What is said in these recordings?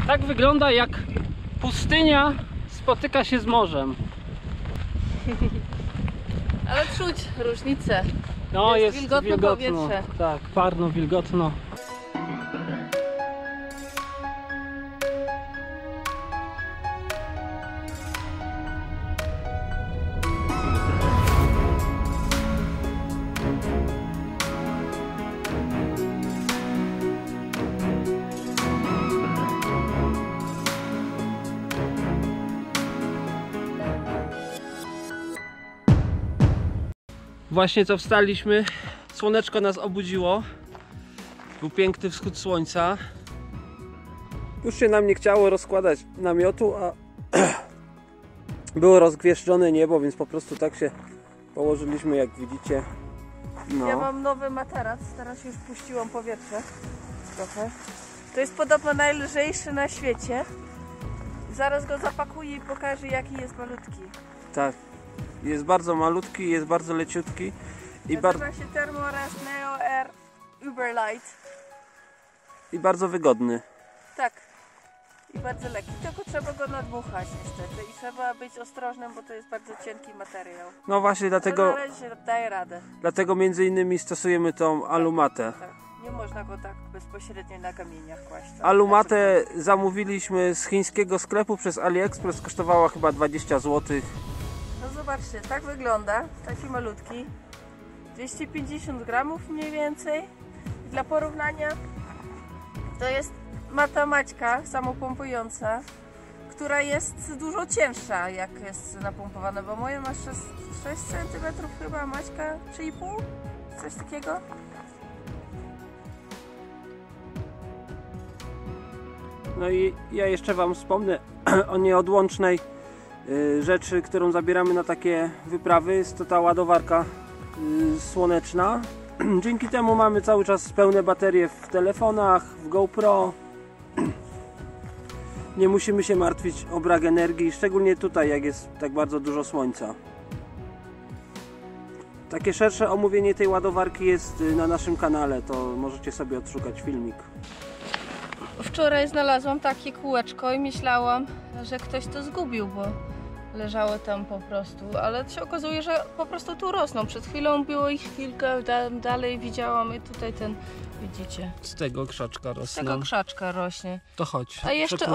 Tak wygląda, jak pustynia spotyka się z morzem. Ale czuć różnicę. No, jest wilgotne wilgotno. powietrze. Tak, parno, wilgotno. Właśnie co wstaliśmy, słoneczko nas obudziło. Był piękny wschód słońca. Już się nam nie chciało rozkładać namiotu, a było rozgwieszczone niebo, więc po prostu tak się położyliśmy, jak widzicie. No. Ja mam nowy materac, teraz już puściłam powietrze trochę. To jest podobno najlżejszy na świecie. Zaraz go zapakuję i pokażę, jaki jest malutki. Tak, jest bardzo malutki, jest bardzo leciutki. Nazywa się Thermarest Neo Air Uberlight. I bardzo wygodny. Tak. I bardzo lekki. Tylko trzeba go nadmuchać niestety. I trzeba być ostrożnym, bo to jest bardzo cienki materiał. No właśnie, dlatego, Ale na razie daje radę. dlatego między innymi stosujemy tą alumatę. Tak. Nie można go tak bezpośrednio na kamieniach kłaść. Alumatę zamówiliśmy z chińskiego sklepu przez AliExpress, kosztowała chyba 20 zł. No zobaczcie, tak wygląda. Taki malutki. 250 gramów mniej więcej. I dla porównania to jest mata Maćka samopompująca, która jest dużo cięższa, jak jest napompowana, bo moja ma 6 cm chyba, Maćka 3,5? Coś takiego. No i ja jeszcze Wam wspomnę o nieodłącznej rzeczy, którą zabieramy na takie wyprawy. Jest to ta ładowarka słoneczna. Dzięki temu mamy cały czas pełne baterie w telefonach, w GoPro. Nie musimy się martwić o brak energii, szczególnie tutaj, jak jest tak bardzo dużo słońca. Takie szersze omówienie tej ładowarki jest na naszym kanale, to możecie sobie odszukać filmik. Wczoraj znalazłam takie kółeczko i myślałam, że ktoś to zgubił, bo leżały tam po prostu, ale się okazuje, że po prostu tu rosną. Przed chwilą było ich kilka, dalej widziałam i tutaj ten, widzicie. Z tego krzaczka rosną. Z tego krzaczka rośnie. To chodź. A jeszcze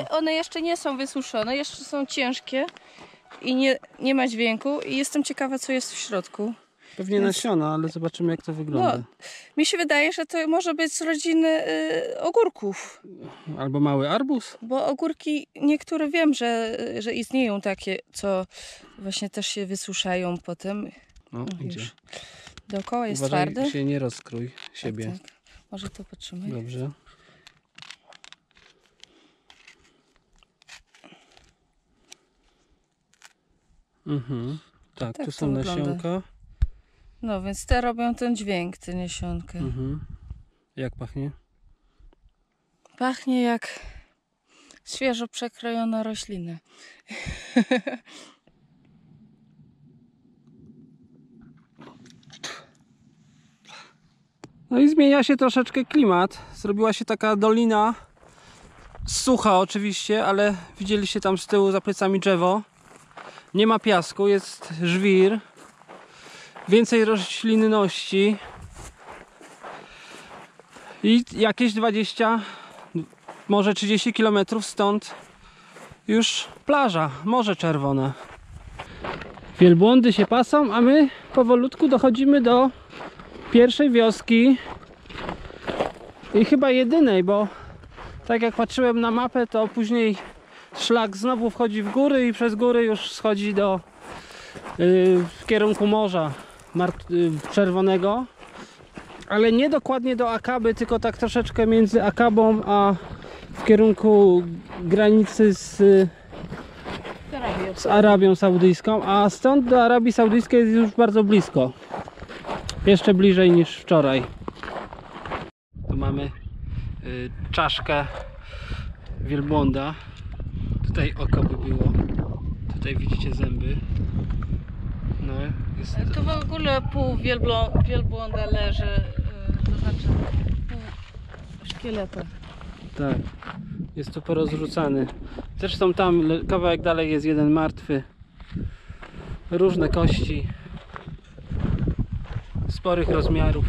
one jeszcze nie są wysuszone, jeszcze są ciężkie i nie ma dźwięku i jestem ciekawa, co jest w środku. Pewnie nasiona, ale zobaczymy, jak to wygląda. No, mi się wydaje, że to może być z rodziny ogórków. Albo mały arbuz. Bo ogórki, niektóre wiem, że istnieją takie, co właśnie też się wysuszają potem. No, idzie. Dookoła jest Uważaj, twardy. się nie rozkrój siebie. Tak, tak. Może to potrzymaj. Dobrze. Tak, Tak tu to są wygląda. nasionka. No więc te robią ten dźwięk, te nasionka. Jak pachnie? Pachnie jak świeżo przekrojona roślina. No i zmienia się troszeczkę klimat. Zrobiła się taka dolina sucha oczywiście, ale widzieliście tam z tyłu za plecami drzewo. Nie ma piasku, jest żwir. Więcej roślinności. I jakieś 20, może 30 km stąd już plaża, Morze Czerwone. Wielbłądy się pasą, a my powolutku dochodzimy do pierwszej wioski i chyba jedynej, bo tak jak patrzyłem na mapę, to później szlak znowu wchodzi w góry i przez góry już schodzi w kierunku Morza Czerwonego, ale nie dokładnie do Akaby, tylko tak troszeczkę między Akabą a w kierunku granicy z Arabią Saudyjską, a stąd do Arabii Saudyjskiej jest już bardzo blisko. Jeszcze bliżej niż wczoraj. Tu mamy czaszkę wielbłąda. Tutaj oko by było. Tutaj widzicie zęby. No, jest... Tu w ogóle pół wielbłąda leży, to znaczy pół szkieleta. Tak. Jest tu porozrzucany. Zresztą tam kawałek dalej jest jeden martwy. Różne kości. Sporych rozmiarów.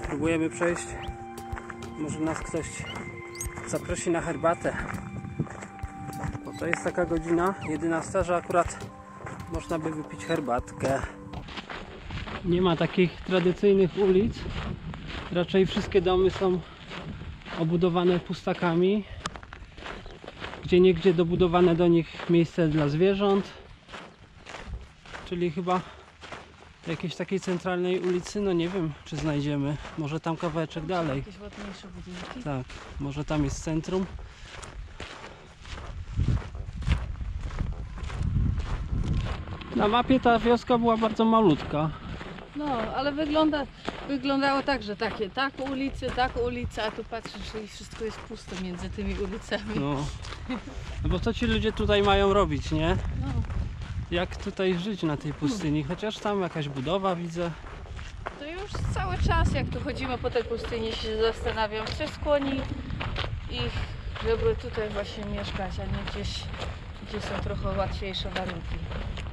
Spróbujemy przejść. Może nas ktoś zaprosi na herbatę. Bo to jest taka godzina 11, że akurat można by wypić herbatkę. Nie ma takich tradycyjnych ulic. Raczej wszystkie domy są obudowane pustakami. Gdzieniegdzie dobudowane do nich miejsce dla zwierząt. Czyli chyba jakiejś takiej centralnej ulicy, no nie wiem, czy znajdziemy. Może tam kawałeczek dalej. Jakieś ładniejsze budynki? Tak, może tam jest centrum. Na mapie ta wioska była bardzo malutka. No, ale wyglądało tak, że tak ulica, a tu patrzysz i wszystko jest puste między tymi ulicami. No bo co ci ludzie tutaj mają robić, nie? No. Jak tutaj żyć na tej pustyni? Chociaż tam jakaś budowa widzę. To już cały czas, jak tu chodzimy po tej pustyni, się zastanawiam, co skłoni ich, żeby tutaj właśnie mieszkać, a nie gdzieś, gdzie są trochę łatwiejsze warunki.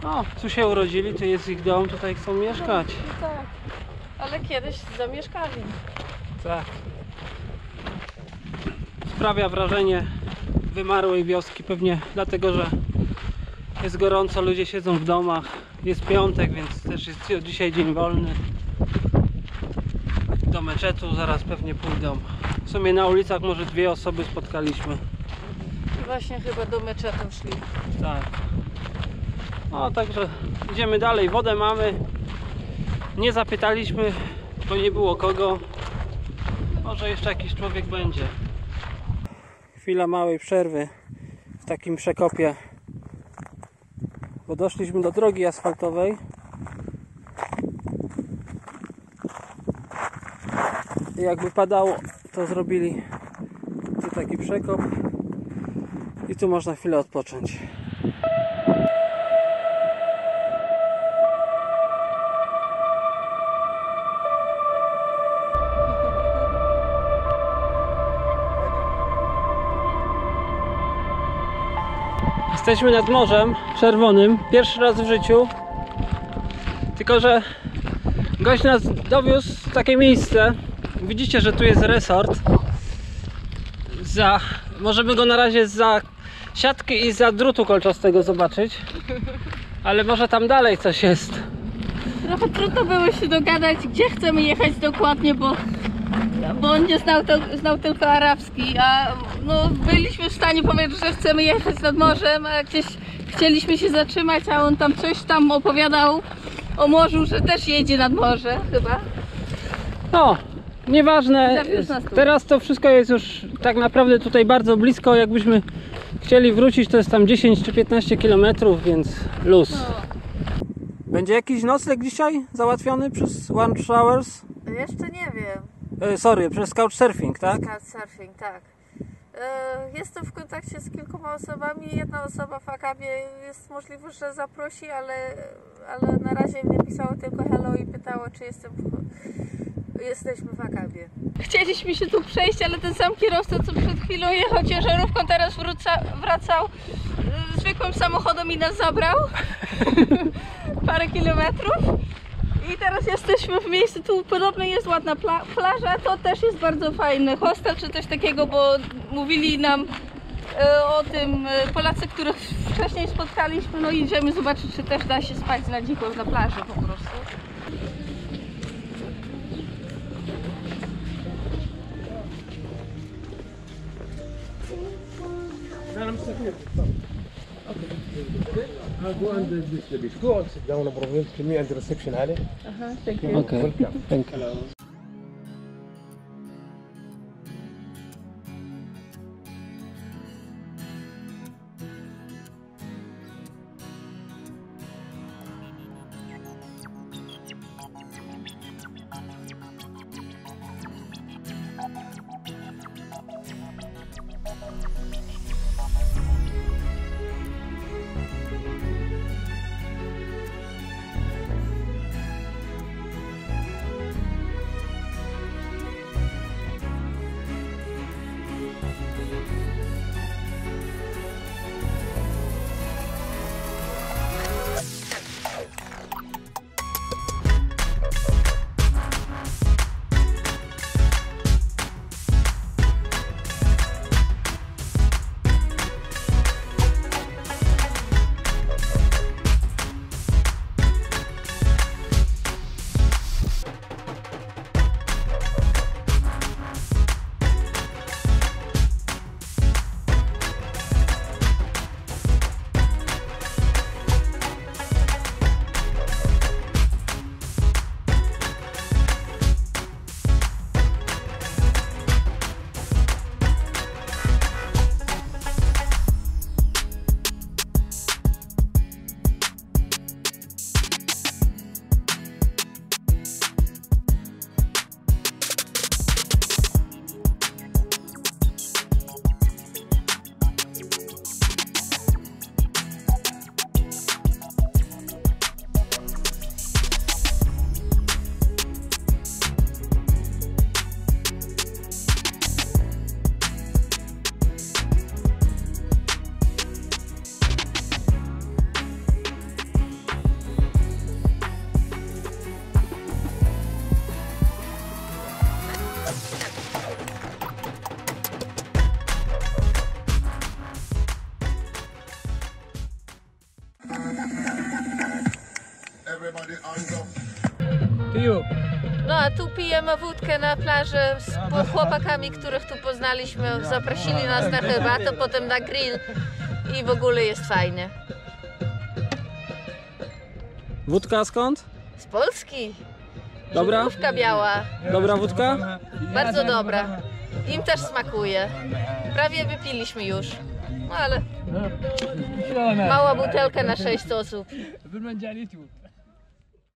No, tu się urodzili, tu jest ich dom, tutaj chcą mieszkać. No, tak, ale kiedyś zamieszkali. Tak. Sprawia wrażenie wymarłej wioski, pewnie dlatego, że jest gorąco, ludzie siedzą w domach. Jest piątek, więc też jest dzisiaj dzień wolny. Do meczetu zaraz pewnie pójdą. W sumie na ulicach może 2 osoby spotkaliśmy. I właśnie chyba do meczetu szli. Tak. No także idziemy dalej. Wodę mamy. Nie zapytaliśmy, bo nie było kogo. Może jeszcze jakiś człowiek będzie. Chwila małej przerwy w takim przekopie. Bo doszliśmy do drogi asfaltowej. I jakby padało, to zrobili tu taki przekop. I tu można chwilę odpocząć. Jesteśmy nad Morzem Czerwonym, pierwszy raz w życiu. Tylko że gość nas dowiózł w takie miejsce. Widzicie, że tu jest resort. Możemy go na razie za siatki i za drutu kolczastego zobaczyć. Ale może tam dalej coś jest. Trochę trudno było się dogadać, gdzie chcemy jechać dokładnie, bo on nie znał tylko arabski, a no, byliśmy w stanie powiedzieć, że chcemy jechać nad morzem, a gdzieś chcieliśmy się zatrzymać, a on tam coś tam opowiadał o morzu, że też jedzie nad morze chyba. No, nieważne. Teraz to wszystko jest już tak naprawdę tutaj bardzo blisko. Jakbyśmy chcieli wrócić, to jest tam 10 czy 15 km, więc luz. No. Będzie jakiś nocleg dzisiaj załatwiony przez One Showers? Jeszcze nie wiem. Sorry, przez Couchsurfing, tak? Couchsurfing, tak. Jestem w kontakcie z kilkoma osobami. Jedna osoba w Akabie jest możliwość, że zaprosi, ale na razie mnie pisało tylko hello i pytało, czy jesteśmy w Akabie. Chcieliśmy się tu przejść, ale ten sam kierowca, co przed chwilą jechał ciężarówką, teraz wracał zwykłym samochodem i nas zabrał parę kilometrów. I teraz jesteśmy w miejscu, tu podobno jest ładna plaża, to też jest bardzo fajny hostel czy coś takiego, bo mówili nam o tym Polacy, których wcześniej spotkaliśmy, no i idziemy zobaczyć, czy też da się spać na dziko na plaży po prostu. Go and this the beach. Go and sit down, no problem. To me and the reception, Ali. Thank you. Okay. Welcome. Thank you. No a tu pijemy wódkę na plaży z chłopakami, których tu poznaliśmy. Zaprosili nas na herbatę, potem na grill i w ogóle jest fajnie. Wódka skąd? Z Polski. Dobra? Żubrówka biała. Dobra wódka? Bardzo dobra. Im też smakuje. Prawie wypiliśmy już. No ale mała butelka na 6 osób.